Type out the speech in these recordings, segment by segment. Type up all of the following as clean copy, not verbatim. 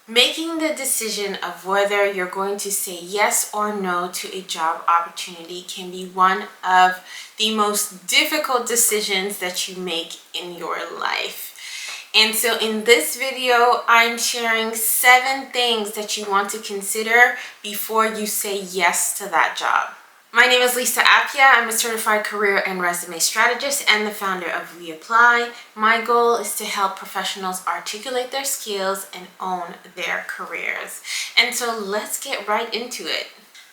Making the decision of whether you're going to say yes or no to a job opportunity can be one of the most difficult decisions that you make in your life. And so in this video, I'm sharing 7 things that you want to consider before you say yes to that job. My name is Lisa Apia. I'm a certified career and resume strategist and the founder of Reapply. My goal is to help professionals articulate their skills and own their careers. And so let's get right into it.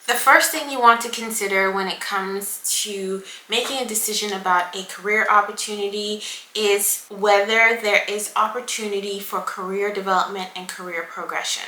The first thing you want to consider when it comes to making a decision about a career opportunity is whether there is opportunity for career development and career progression.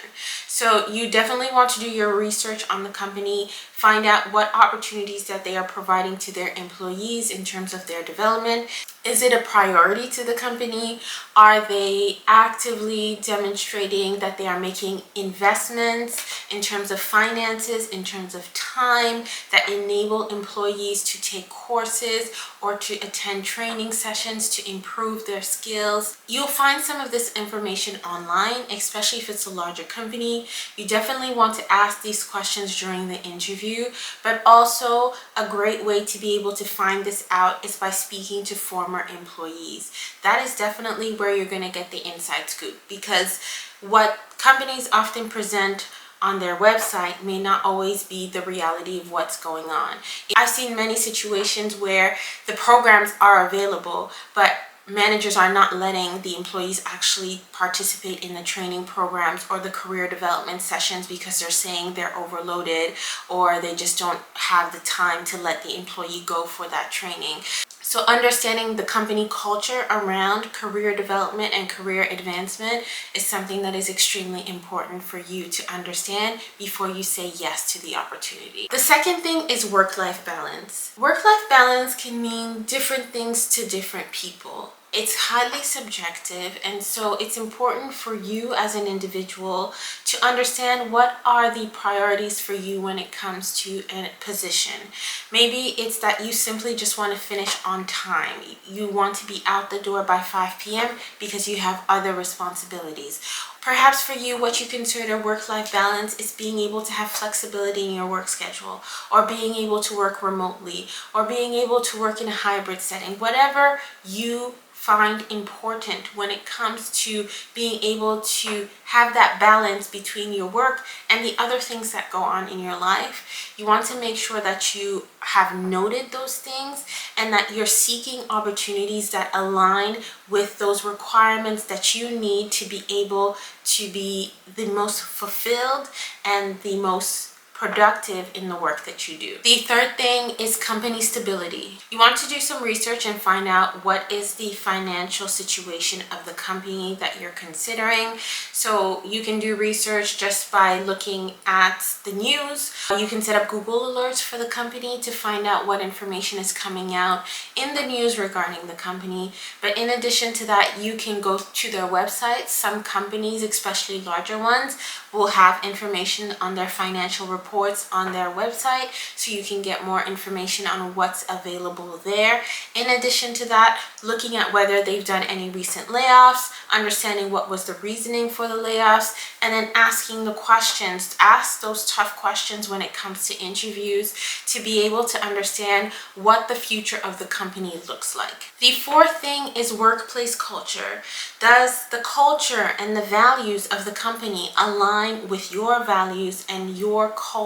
So you definitely want to do your research on the company, find out what opportunities that they are providing to their employees in terms of their development. Is it a priority to the company? Are they actively demonstrating that they are making investments in terms of finances, in terms of time, that enable employees to take courses or to attend training sessions to improve their skills? You'll find some of this information online, especially if it's a larger company. You definitely want to ask these questions during the interview, but also a great way to be able to find this out is by speaking to former employees. That is definitely where you're going to get the inside scoop, because what companies often present on their website may not always be the reality of what's going on. I've seen many situations where the programs are available, but managers are not letting the employees actually participate in the training programs or the career development sessions because they're saying they're overloaded or they just don't have the time to let the employee go for that training. So understanding the company culture around career development and career advancement is something that is extremely important for you to understand before you say yes to the opportunity. The second thing is work-life balance. Work-life balance can mean different things to different people. It's highly subjective, and so it's important for you as an individual to understand what are the priorities for you when it comes to a position. Maybe it's that you simply just want to finish on time. You want to be out the door by 5 p.m. because you have other responsibilities. Perhaps for you, what you consider work-life balance is being able to have flexibility in your work schedule, or being able to work remotely, or being able to work in a hybrid setting. Whatever you find important when it comes to being able to have that balance between your work and the other things that go on in your life. You want to make sure that you have noted those things and that you're seeking opportunities that align with those requirements that you need to be able to be the most fulfilled and the most productive in the work that you do. The third thing is company stability. You want to do some research and find out what is the financial situation of the company that you're considering. So you can do research just by looking at the news. You can set up Google alerts for the company to find out what information is coming out in the news regarding the company. But in addition to that, you can go to their website. Some companies, especially larger ones, will have information on their financial reports on their website, so you can get more information on what's available there. In addition to that, looking at whether they've done any recent layoffs, understanding what was the reasoning for the layoffs, and then asking the questions. Ask those tough questions when it comes to interviews to be able to understand what the future of the company looks like. The fourth thing is workplace culture. Does the culture and the values of the company align with your values and your culture?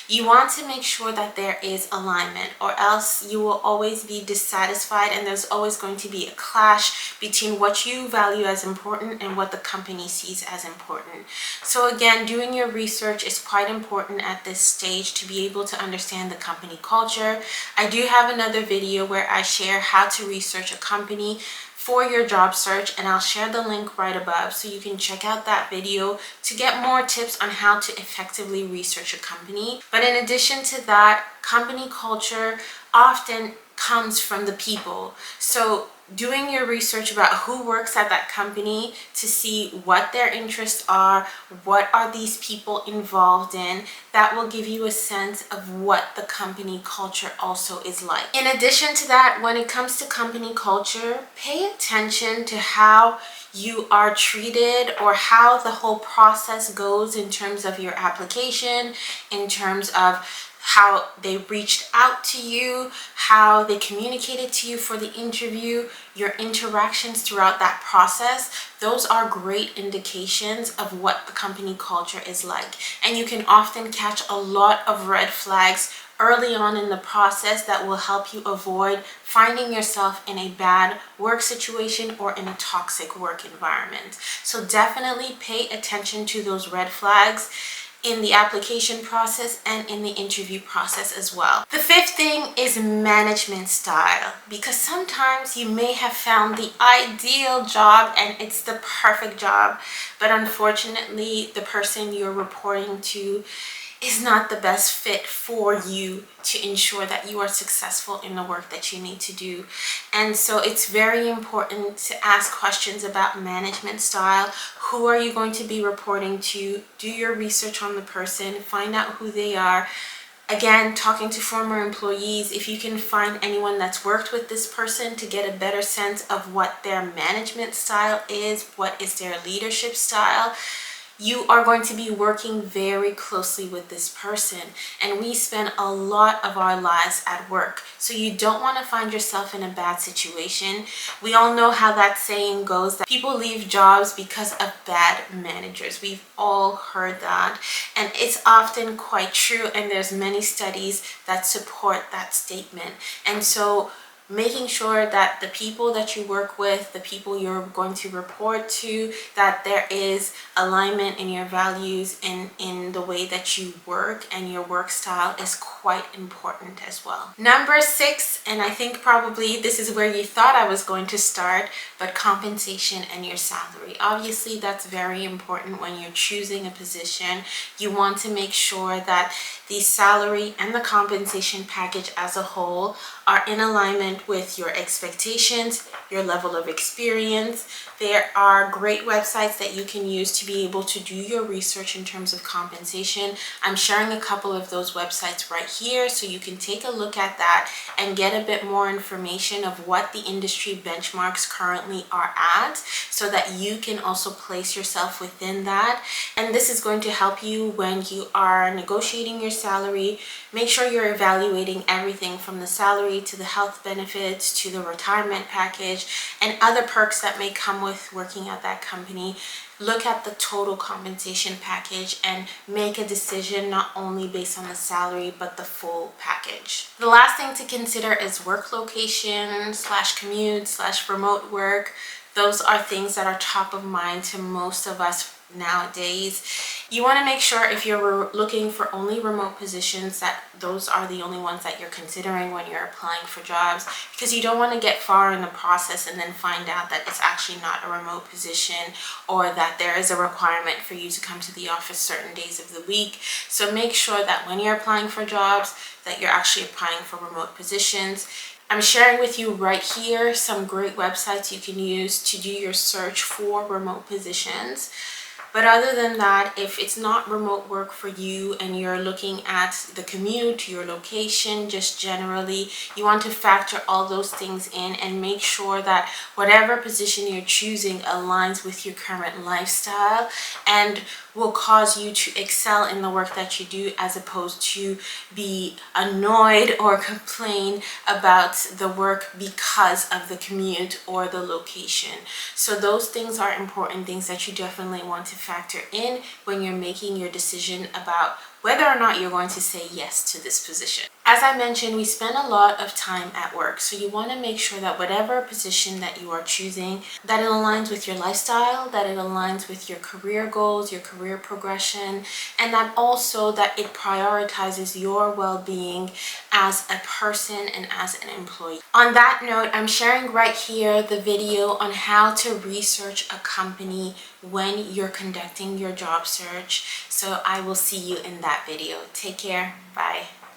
You want to make sure that there is alignment, or else you will always be dissatisfied and there's always going to be a clash between what you value as important and what the company sees as important. So again, doing your research is quite important at this stage to be able to understand the company culture. I do have another video where I share how to research a company for your job search, and I'll share the link right above so you can check out that video to get more tips on how to effectively research a company. But in addition to that, company culture often comes from the people. So doing your research about who works at that company to see what their interests are, what are these people involved in, that will give you a sense of what the company culture also is like. In addition to that, when it comes to company culture, pay attention to how you are treated, or how the whole process goes in terms of your application, in terms of how they reached out to you, how they communicated to you for the interview, your interactions throughout that process. Those are great indications of what the company culture is like. And you can often catch a lot of red flags early on in the process that will help you avoid finding yourself in a bad work situation or in a toxic work environment. So definitely pay attention to those red flags in the application process and in the interview process as well. The fifth thing is management style, because sometimes you may have found the ideal job and it's the perfect job, but unfortunately the person you're reporting to is not the best fit for you to ensure that you are successful in the work that you need to do. And so it's very important to ask questions about management style. Who are you going to be reporting to? Do your research on the person, find out who they are. Again, talking to former employees, if you can find anyone that's worked with this person to get a better sense of what their management style is, what is their leadership style. You are going to be working very closely with this person, and we spend a lot of our lives at work, so you don't want to find yourself in a bad situation. We all know how that saying goes, that people leave jobs because of bad managers. We've all heard that, and it's often quite true, and there's many studies that support that statement. And so making sure that the people that you work with, the people you're going to report to, that there is alignment in your values and in the way that you work, and your work style is quite important as well. Number 6, and I think probably this is where you thought I was going to start, but compensation and your salary. Obviously, that's very important when you're choosing a position. You want to make sure that the salary and the compensation package as a whole are in alignment with your expectations, your level of experience. There are great websites that you can use to be able to do your research in terms of compensation. I'm sharing a couple of those websites right here, so you can take a look at that and get a bit more information of what the industry benchmarks currently are at, so that you can also place yourself within that. And this is going to help you when you are negotiating your salary. Make sure you're evaluating everything from the salary to the health benefits to the retirement package and other perks that may come with working at that company. Look at the total compensation package and make a decision not only based on the salary but the full package. The last thing to consider is work location / commute / remote work. Those are things that are top of mind to most of us nowadays. You want to make sure, if you're looking for only remote positions, that those are the only ones that you're considering when you're applying for jobs, because you don't want to get far in the process and then find out that it's actually not a remote position, or that there is a requirement for you to come to the office certain days of the week. So make sure that when you're applying for jobs, that you're actually applying for remote positions. I'm sharing with you right here some great websites you can use to do your search for remote positions. But other than that, if it's not remote work for you and you're looking at the commute, your location, just generally, you want to factor all those things in and make sure that whatever position you're choosing aligns with your current lifestyle and will cause you to excel in the work that you do, as opposed to be annoyed or complain about the work because of the commute or the location. So those things are important things that you definitely want to factor in when you're making your decision about whether or not you're going to say yes to this position. As I mentioned, we spend a lot of time at work, so you want to make sure that whatever position that you are choosing, that it aligns with your lifestyle, that it aligns with your career goals, your career progression, and that also that it prioritizes your well-being as a person and as an employee. On that note, I'm sharing right here the video on how to research a company when you're conducting your job search. So I will see you in that video. Take care. Bye.